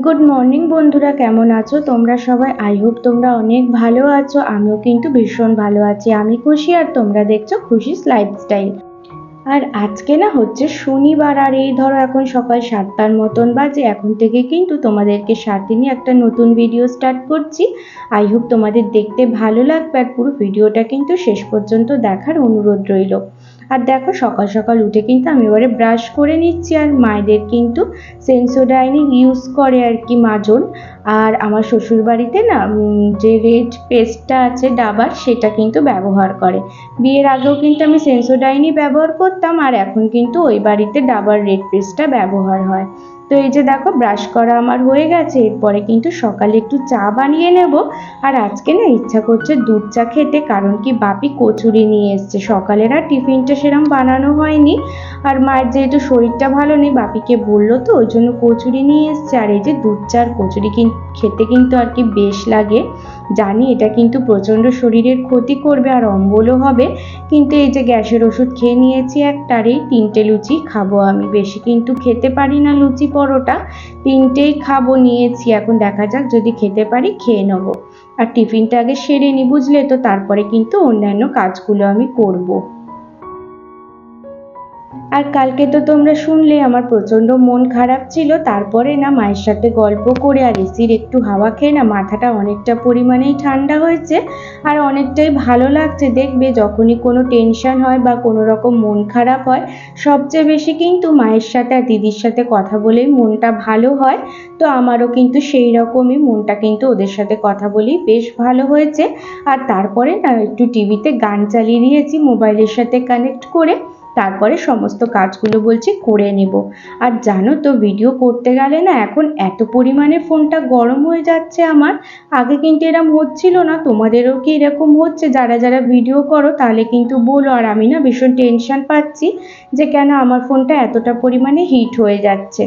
Good morning বন্ধুরা, কেমন আছো তোমরা সবাই? আই হোপ তোমরা অনেক ভালো আছো। আমিও কিন্তু ভীষণ ভালো আছি। আমি খুশি আর তোমরা দেখছো খুশিস লাইফস্টাইল। আর আজকে না হচ্ছে শনিবার, আর এই ধরো এখন সকাল 7টার মতন বাজে। এখন থেকে কিন্তু তোমাদেরকে সাথে নিয়ে একটা নতুন ভিডিও স্টার্ট করছি। আই হোপ তোমাদের দেখতে ভালো লাগবে, আর পুরো ভিডিওটা কিন্তু শেষ পর্যন্ত দেখার অনুরোধ রইল। আর দেখো সকাল সকাল উঠে কিন্তু আমি এবারে ব্রাশ করে নিচ্ছি, আর মায়েদের কিন্তু সেন্সোডাইন ইউজ করে আর কি মাজন। আর আমার শ্বশুর বাড়িতে না যে রেড পেস্টটা আছে ডাবার, সেটা কিন্তু ব্যবহার করে। বিয়ের আগেও কিন্তু আমি সেন্সোডাইনই ব্যবহার করতাম, আর এখন কিন্তু ওই বাড়িতে ডাবার রেড পেস্টটা ব্যবহার হয়। তো এই যে দেখো ব্রাশ করা আমার হয়ে গেছে, এরপরে কিন্তু সকালে একটু চা বানিয়ে নেব। আর আজকে না ইচ্ছা করছে দুধ চা খেতে, কারণ কি বাপি কচুরি নিয়ে এসছে। সকালের আর টিফিনটা সেরকম বানানো হয়নি, আর মায়ের যেহেতু শরীরটা ভালো নেই, বাপিকে বললো তো ওই জন্য কচুরি নিয়ে এসছে। আর এই যে দুধ চা আর কচুরি খেতে কিন্তু আর কি বেশ লাগে। জানি এটা কিন্তু প্রচণ্ড শরীরের ক্ষতি করবে আর অম্বলও হবে, কিন্তু এই যে গ্যাসের ওষুধ খেয়ে নিয়েছি একটারেই 3টে লুচি খাবো আমি। বেশি কিন্তু খেতে পারি না লুচি পরোটা, 3টেই খাবো নিয়েছি। এখন দেখা যাক, যদি খেতে পারি খেয়ে নেবো। আর টিফিনটা আগে সেরে নি, বুঝলে তো, তারপরে কিন্তু অন্যান্য কাজগুলো আমি করব। আর কালকে তো তোমরা শুনলে আমার প্রচণ্ড মন খারাপ ছিল। তারপরে না মায়ের সাথে গল্প করে আর এসির একটু হাওয়া খেয়ে না মাথাটা অনেকটা পরিমাণেই ঠান্ডা হয়েছে, আর অনেকটাই ভালো লাগছে। দেখবে যখনই কোনো টেনশন হয় বা কোনো রকম মন খারাপ হয়, সবচেয়ে বেশি কিন্তু মায়ের সাথে আর দিদির সাথে কথা বলেই মনটা ভালো হয়। তো আমারও কিন্তু সেই রকমই, মনটা কিন্তু ওদের সাথে কথা বলেই বেশ ভালো হয়েছে। আর তারপরে না একটু টিভিতে গান চালিয়ে দিয়েছি মোবাইলের সাথে কানেক্ট করে, তারপরে সমস্ত কাজগুলো বলছি করে নেব। আর জানো তো, ভিডিও করতে গেলে না এখন এত পরিমাণে ফোনটা গরম হয়ে যাচ্ছে আমার। আগে কিন্তু এরকম হচ্ছিল না। তোমাদেরও কি এরকম হচ্ছে? যারা যারা ভিডিও করো তাহলে কিন্তু বলো। আর আমি না ভীষণ টেনশন পাচ্ছি যে কেন আমার ফোনটা এতটা পরিমাণে হিট হয়ে যাচ্ছে।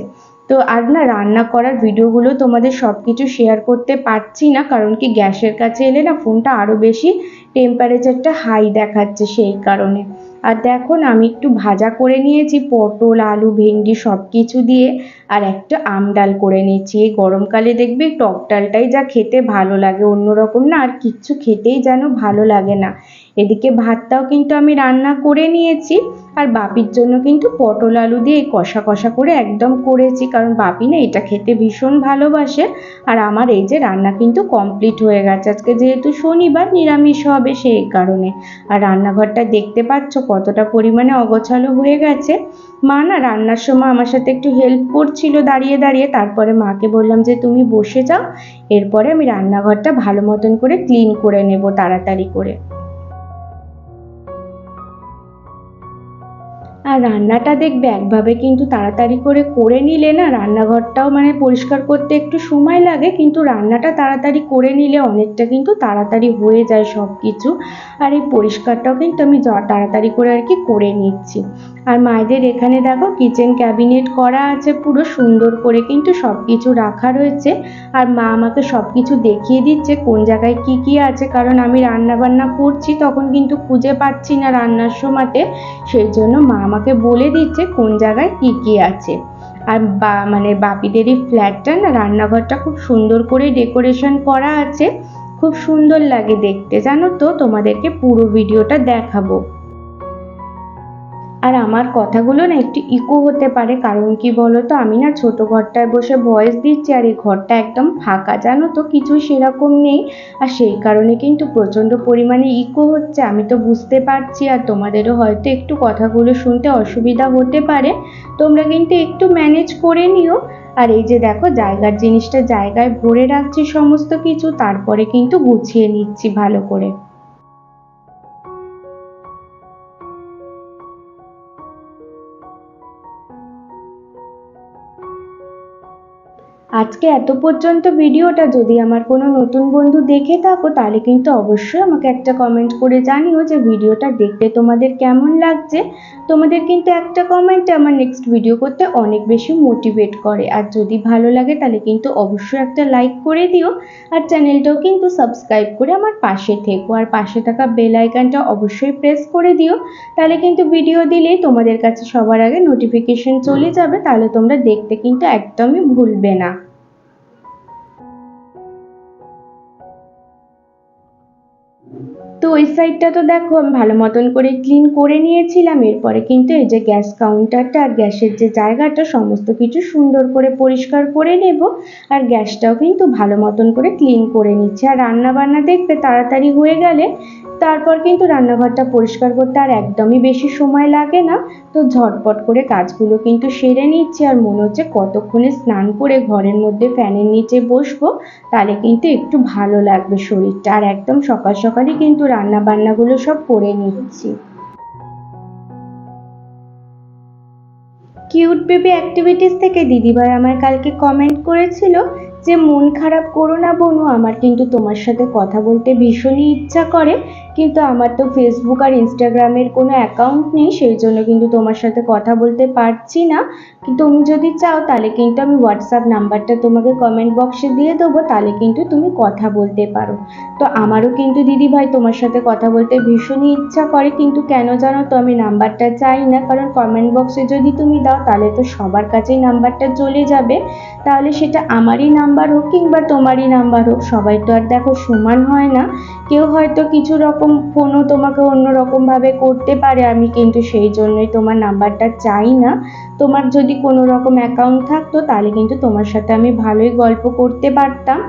তো আর না রান্না করার ভিডিওগুলো তোমাদের সব কিছু শেয়ার করতে পারছি না, কারণ কি গ্যাসের কাছে এলে না ফোনটা আরও বেশি টেম্পারেচারটা হাই দেখাচ্ছে, সেই কারণে। আর দেখো না আমি একটু ভাজা করে নিয়েছি, পটল আলু ভেন্ডি সব কিছু দিয়ে, আর একটা আম ডাল করে নিচ্ছি। এই গরমকালে দেখবি টক ডালটাই যা খেতে ভালো লাগে, অন্যরকম না আর কিচ্ছু খেতেই যেন ভালো লাগে না। এদিকে ভাতটাও কিন্তু আমি রান্না করে নিয়েছি, আর বাপির জন্য কিন্তু পটল আলু দিয়ে কষা কষা করে একদম করেছি, কারণ বাপি না এটা খেতে ভীষণ ভালোবাসে। আর আমার এই যে রান্না কিন্তু কমপ্লিট হয়ে গেছে। আজকে যেহেতু শনিবার নিরামিষ হবে, সেই কারণে। আর রান্নাঘরটা দেখতে পাচ্ছ কতটা পরিমাণে অগোছালো হয়ে গেছে। মা না রান্নার সময় আমার সাথে একটু হেল্প করছিল দাঁড়িয়ে দাঁড়িয়ে, তারপরে মাকে বললাম যে তুমি বসে যাও, এরপরে আমি রান্নাঘরটা ভালো মতন করে ক্লিন করে নেব তাড়াতাড়ি করে। আর রান্নাটা দেখবে একভাবে কিন্তু তাড়াতাড়ি করে করে নিলে না রান্নাঘরটাও মানে পরিষ্কার করতে একটু সময় লাগে, কিন্তু রান্নাটা তাড়াতাড়ি করে নিলে অনেকটা কিন্তু তাড়াতাড়ি হয়ে যায় সব কিছু। আর এই পরিষ্কারটাও কিন্তু আমি তাড়াতাড়ি করে আর কি করে নিচ্ছি। আর মায়েদের এখানে দেখো কিচেন ক্যাবিনেট করা আছে, পুরো সুন্দর করে কিন্তু সব কিছু রাখা রয়েছে। আর মা আমাকে সব কিছু দেখিয়ে দিচ্ছে কোন জায়গায় কি কি আছে, কারণ আমি রান্না বান্না করছি তখন কিন্তু খুঁজে পাচ্ছি না রান্নার সময়তে, সেই জন্য মা আমাকে বলে দিচ্ছে কোন জায়গায় কি কি আছে। আর মানে বাপিদেরই ফ্ল্যাটটা না রান্নাঘরটা খুব সুন্দর করে ডেকোরেশন করা আছে, খুব সুন্দর লাগে দেখতে। জানো তো, তোমাদেরকে পুরো ভিডিওটা দেখাবো। আর আমার কথাগুলো না একটু ইকো হতে পারে, কারণ কি বলো তো, আমি না ছোট ঘরটায় বসে ভয়েস দিচ্ছি, আর এই ঘরটা একদম ফাঁকা, জানো তো, কিছু সেরকম নেই। আর সেই কারণে কিন্তু প্রচণ্ড পরিমাণে ইকো হচ্ছে, আমি তো বুঝতে পারছি। আর তোমাদেরও হয়তো একটু কথাগুলো শুনতে অসুবিধা হতে পারে, তোমরা কিন্তু একটু ম্যানেজ করে নিও। আর এই যে দেখো জায়গার জিনিসটা জায়গায় ভরে রাখছি সমস্ত কিছু, তারপরে কিন্তু গুছিয়ে নিচ্ছি ভালো করে। আজকে এত পর্যন্ত ভিডিওটা যদি আমার কোনো নতুন বন্ধু দেখে থাকো, তাহলে কিন্তু অবশ্যই আমাকে একটা কমেন্ট করে জানিও যে ভিডিওটা দেখতে তোমাদের কেমন লাগছে। তোমাদের কিন্তু একটা কমেন্টে আমার নেক্সট ভিডিও করতে অনেক বেশি মোটিভেট করে। আর যদি ভালো লাগে তাহলে কিন্তু অবশ্যই একটা লাইক করে দিও, আর চ্যানেলটাও কিন্তু সাবস্ক্রাইব করে আমার পাশে থেকো, আর পাশে থাকা বেল আইকনটা অবশ্যই প্রেস করে দিও, তাহলে কিন্তু ভিডিও দিলেই তোমাদের কাছে সবার আগে নোটিফিকেশন চলে যাবে, তাহলে তোমরা দেখতে কিন্তু একদমই ভুলবে না। তো ওই সাইডটা তো দেখো আমি ভালো মতন করে ক্লিন করে নিয়েছিলাম। এরপরে কিন্তু এই যে গ্যাস কাউন্টারটা আর গ্যাসের যে জায়গাটা সমস্ত কিছু সুন্দর করে পরিষ্কার করে নেব। আর গ্যাসটাও কিন্তু ভালো মতন করে ক্লিন করে নিচ্ছি। আর রান্না বান্না দেখবে তাড়াতাড়ি হয়ে গেলে তারপর কিন্তু রান্নাঘরটা পরিষ্কার করতে আর একদমই বেশি সময় লাগে না। তো ঝটপট করে কাজগুলো কিন্তু সেরে নিচ্ছি। আর মনে হচ্ছে কতক্ষণে স্নান করে ঘরের মধ্যে ফ্যানের নিচে বসবো, তাহলে কিন্তু একটু ভালো লাগবে শরীরটা। আর একদম সকাল সকালই কিন্তু রান্না বান্নাগুলো সব করে নিচ্ছি। কিউট বেবি অ্যাক্টিভিটিস থেকে দিদিভাই আমার কালকে কমেন্ট করেছিল যে মন খারাপ করো না বোনু, আমার কিন্তু তোমার সাথে কথা বলতে ভীষণই ইচ্ছা করে, কিন্তু আমার তো ফেসবুক আর ইনস্টাগ্রামের কোনো অ্যাকাউন্ট নেই, সেই জন্য কিন্তু তোমার সাথে কথা বলতে পারছি না। কিন্তু তুমি যদি চাও তাহলে কিন্তু আমি হোয়াটসঅ্যাপ নাম্বারটা তোমাকে কমেন্ট বক্সে দিয়ে দেবো, তাহলে কিন্তু তুমি কথা বলতে পারো। তো আমারও কিন্তু দিদিভাই তোমার সাথে কথা বলতে ভীষণই ইচ্ছা করে, কিন্তু কেন জানো তো আমি নাম্বারটা চাই না, কারণ কমেন্ট বক্সে যদি তুমি দাও তাহলে তো সবার কাছেই নাম্বারটা চলে যাবে। তাহলে সেটা আমারই নাম্বার হোক কিংবা তোমারই নাম্বার হোক, সবাই তো আর দেখো সমান হয় না। কেউ হয়তো কিছু রকম ফোনও তোমাকে অন্য রকমভাবে করতে পারে, আমি কিন্তু সেই জন্যই তোমার নাম্বারটা চাই না। তোমার যদি কোনো রকম অ্যাকাউন্ট থাকতো তাহলে কিন্তু তোমার সাথে আমি ভালোই গল্প করতে পারতাম।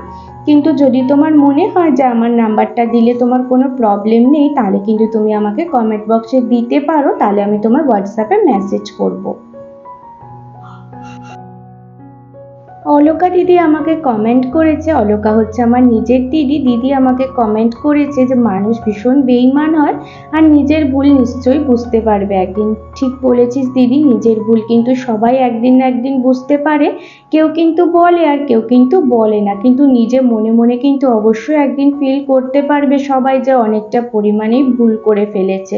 কিন্তু যদি তোমার মনে হয় যে আমার নাম্বারটা দিলে তোমার কোনো প্রবলেম নেই, তাহলে কিন্তু তুমি আমাকে কমেন্ট বক্সে দিতে পারো, তাহলে আমি তোমার হোয়াটসঅ্যাপে মেসেজ করব। অলকা দিদি আমাকে কমেন্ট করেছে, অলকা হচ্ছে আমার নিজের দিদি। দিদি আমাকে কমেন্ট করেছে যে মানুষ ভীষণ বেইমান হয় আর নিজের ভুল নিশ্চয়ই বুঝতে পারবে একদিন। ঠিক বলেছিস দিদি, নিজের ভুল কিন্তু সবাই একদিন না একদিন বুঝতে পারে। কেউ কিন্তু বলে আর কেউ কিন্তু বলে না, কিন্তু নিজে মনে মনে কিন্তু অবশ্যই একদিন ফিল করতে পারবে সবাই যে অনেকটা পরিমাণেই ভুল করে ফেলেছে।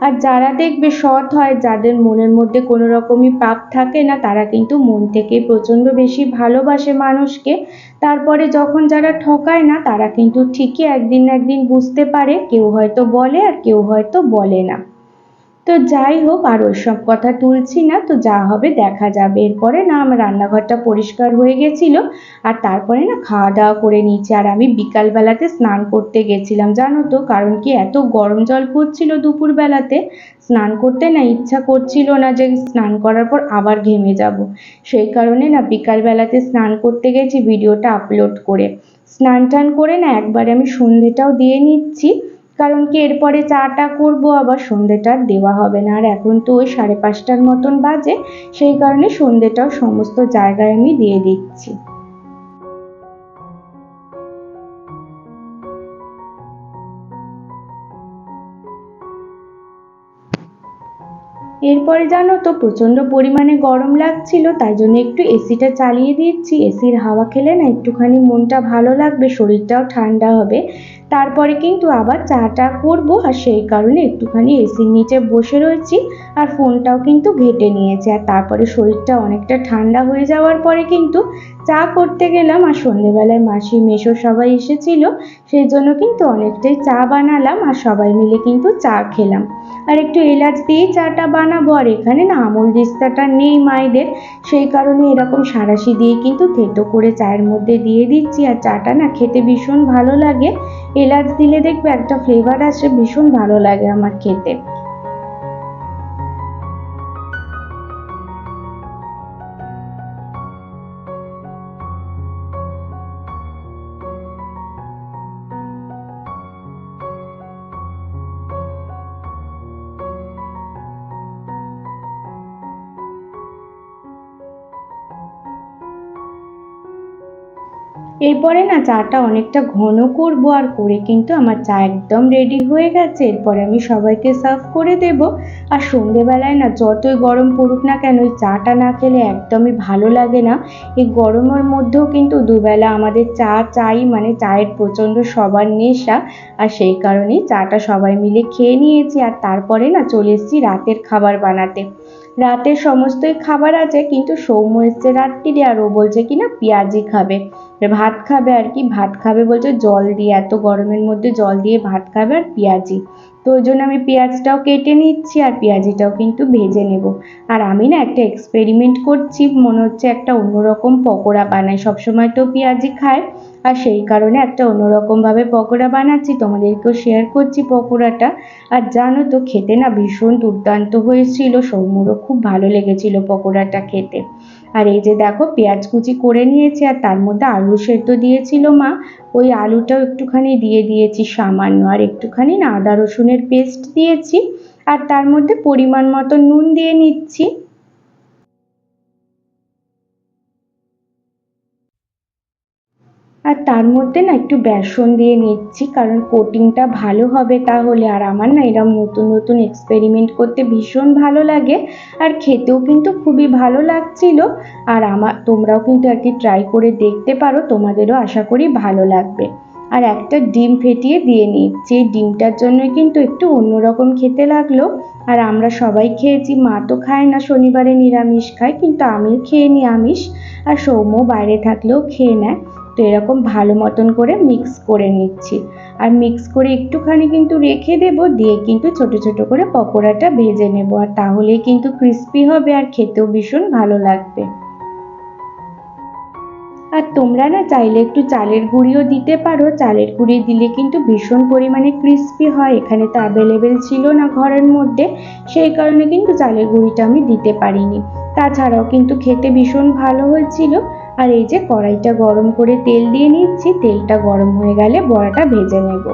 আর যারা দেখবে সৎ হয়, যাদের মনের মধ্যে কোনো রকমই পাপ থাকে না, তারা কিন্তু মন থেকে প্রচণ্ড বেশি ভালোবাসে মানুষকে। তারপরে যখন যারা ঠকায় না, তারা কিন্তু ঠিকই একদিন না একদিন বুঝতে পারে, কেউ হয়তো বলে আর কেউ হয়তো বলে না। তো যাই হোক, আর ওইসব কথা তুলছি না, তো যা হবে দেখা যাবে। এরপরে না আমার রান্নাঘরটা পরিষ্কার হয়ে গেছিল, আর তারপরে না খাওয়া দাওয়া করে নিয়েছি। আর আমি বিকালবেলাতে স্নান করতে গেছিলাম জানো তো, কারণ কি এত গরম জল পড়ছিল দুপুরবেলাতে, স্নান করতে না ইচ্ছা করছিল না যে স্নান করার পর আবার ঘেমে যাব। সেই কারণে না বিকালবেলাতে স্নান করতে গেছি ভিডিওটা আপলোড করে। স্নান টান করে না একবারে আমি সন্ধেটাও দিয়ে নিচ্ছি, কারণ কি এরপরে চাটা করবো, আবার সন্ধেটা দেওয়া হবে না। আর এখন তো ওই 5:30টার মতন বাজে, সেই কারণে সন্ধেটাও সমস্ত জায়গায় আমি দিয়ে দিচ্ছি। এরপরে জানো তো প্রচণ্ড পরিমাণে গরম লাগছিল, তাই জন্য একটু এসিটা চালিয়ে দিচ্ছি। এসির হাওয়া খেলে না একটুখানি মনটা ভালো লাগবে, শরীরটাও ঠান্ডা হবে। তারপরে কিন্তু আবার চাটা করবো, আর সেই কারণে একটুখানি এসির নিচে বসে রয়েছি। আর ফোনটাও কিন্তু ঘেঁটে নিয়েছে। আর তারপরে শরীরটা অনেকটা ঠান্ডা হয়ে যাওয়ার পরে কিন্তু চা করতে গেলাম। আর সন্ধেবেলায় মাসি মেসো সবাই এসেছিল, সেই জন্য কিন্তু অনেকটাই চা বানালাম আর সবাই মিলে কিন্তু চা খেলাম। আর একটু এলাচ দিয়ে চাটা বানাবো। আর এখানে না আমুল দিস্তাটা নেই মায়েদের, সেই কারণে এরকম সাঁড়াশি দিয়ে কিন্তু থেতো করে চায়ের মধ্যে দিয়ে দিচ্ছি। আর চাটা না খেতে ভীষণ ভালো লাগে, এলাচ দিলে দেখবে একটা ফ্লেভার আসে, ভীষণ ভালো লাগে আমার খেতে। এরপরে না চাটা অনেকটা ঘন করব, আর করে কিন্তু আমার চা একদম রেডি হয়ে গেছে। এরপরে আমি সবাইকে সার্ভ করে দেব। আর সন্ধেবেলায় না যতই গরম পড়ুক না কেন, ওই চাটা না খেলে একদমই ভালো লাগে না। এই গরমের মধ্যেও কিন্তু দুবেলা আমাদের চা চাই, মানে চায়ের প্রচণ্ড সবার নেশা। আর সেই কারণেই চাটা সবাই মিলে খেয়ে নিয়েছি। আর তারপরে না চলে এসেছি রাতের খাবার বানাতে। রাতের সমস্তই খাবার আছে, কিন্তু সৌম্য এসছে রাত্রিরে, আর ও বলছে কিনা পেঁয়াজি খাবে, ভাত খাবে আর কি। ভাত খাবে বলছে জল দিয়ে, এত গরমের মধ্যে জল দিয়ে ভাত খাবে আর পেঁয়াজি। তো ওই জন্য আমি পেঁয়াজটাও কেটে নিচ্ছি আর পেঁয়াজিটাও কিন্তু ভেজে নেব। আর আমি না একটা এক্সপেরিমেন্ট করছি, মনে হচ্ছে একটা অন্যরকম পকোড়া বানাই, সবসময় তো পেঁয়াজি খায় আর সেই কারণে একটা অন্যরকমভাবে পকোড়া বানাচ্ছি, তোমাদেরকেও শেয়ার করছি পকোড়াটা। আর জানো তো খেতে না ভীষণ দুর্দান্ত হয়েছিল, সৌম্যরও খুব ভালো লেগেছিল পকোড়াটা খেতে। আর এই যে দেখো পেঁয়াজ কুচি করে নিয়েছি আর তার মধ্যে আলু সেদ্ধ দিয়েছিল মা, ওই আলুটাও একটুখানি দিয়ে দিয়েছি সামান্য, আর একটুখানি না আদা রসুনের পেস্ট দিয়েছি আর তার মধ্যে পরিমাণ মতো নুন দিয়ে নিচ্ছি। আর তার মধ্যে না একটু বেসন দিয়ে নিচ্ছি, কারণ কোটিংটা ভালো হবে তাহলে। আর আমার না এরকম নতুন নতুন এক্সপেরিমেন্ট করতে ভীষণ ভালো লাগে আর খেতেও কিন্তু খুবই ভালো লাগছিল। আর তোমরাও কিন্তু আর কি ট্রাই করে দেখতে পারো, তোমাদেরও আশা করি ভালো লাগবে। আর একটা ডিম ফেটিয়ে দিয়ে নিচ্ছি, ডিমটার জন্য কিন্তু একটু অন্যরকম খেতে লাগলো। আর আমরা সবাই খেয়েছি, মা তো খায় না, শনিবারে নিরামিষ খায়, কিন্তু আমি খেয়ে নিই আমিষ। আর সৌম্য বাইরে থাকলেও খেয়ে নেয়। তো এরকম ভালো মতন করে মিক্স করে নিচ্ছি। আর মিক্স করে একটুখানি কিন্তু রেখে দেব, দিয়ে কিন্তু ছোট ছোট করে পকোড়াটা ভেজে নেব, আর তাহলেই কিন্তু ক্রিস্পি হবে আর খেতেও ভীষণ ভালো লাগবে। আর তোমরা না চাইলে একটু চালের গুঁড়িও দিতে পারো, চালের গুঁড়ি দিলে কিন্তু ভীষণ পরিমাণে ক্রিস্পি হয়। এখানে তো অ্যাভেলেবেল ছিল না ঘরের মধ্যে, সেই কারণে কিন্তু চালের গুঁড়িটা আমি দিতে পারিনি। তাছাড়াও কিন্তু খেতে ভীষণ ভালো হয়েছিল। আর এই যে কড়াইটা গরম করে তেল দিয়ে নিচ্ছি, তেলটা গরম হয়ে গেলে বড়াটা ভেজে নেব।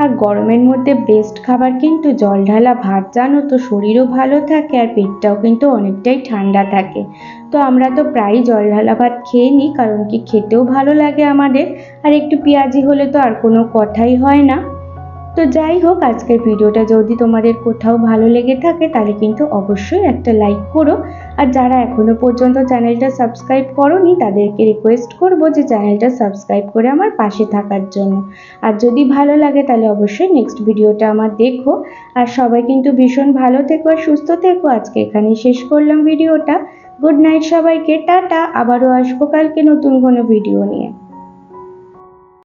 আর গরমের মধ্যে বেস্ট খাবার কিন্তু জল ঢালা ভাত, জানো তো, শরীরও ভালো থাকে আর পেটটাও কিন্তু অনেকটাই ঠান্ডা থাকে। তো আমরা তো প্রায়ই জল ঢালা ভাত খেয়ে নিই, কারণ কি খেতেও ভালো লাগে আমাদের। আর একটু পেঁয়াজি হলে তো আর কোনো কথাই হয় না। তো যাই হোক, আজকের ভিডিওটা যদি তোমাদের কোথাও ভালো লেগে থাকে তাহলে কিন্তু অবশ্যই একটা লাইক করো। আর যারা এখনো পর্যন্ত চ্যানেলটা সাবস্ক্রাইব করোনি তাদেরকে রিকোয়েস্ট করব যে চ্যানেলটা সাবস্ক্রাইব করে আমার পাশে থাকার জন্য। আর যদি ভালো লাগে তাহলে অবশ্যই নেক্সট ভিডিওটা আমার দেখো। আর সবাই কিন্তু ভীষণ ভালো থেকো আর সুস্থ থেকো। আজকে এখানেই শেষ করলাম ভিডিওটা। গুড নাইট সবাইকে, টাটা। আবারও আসবো কালকে নতুন কোনো ভিডিও নিয়ে।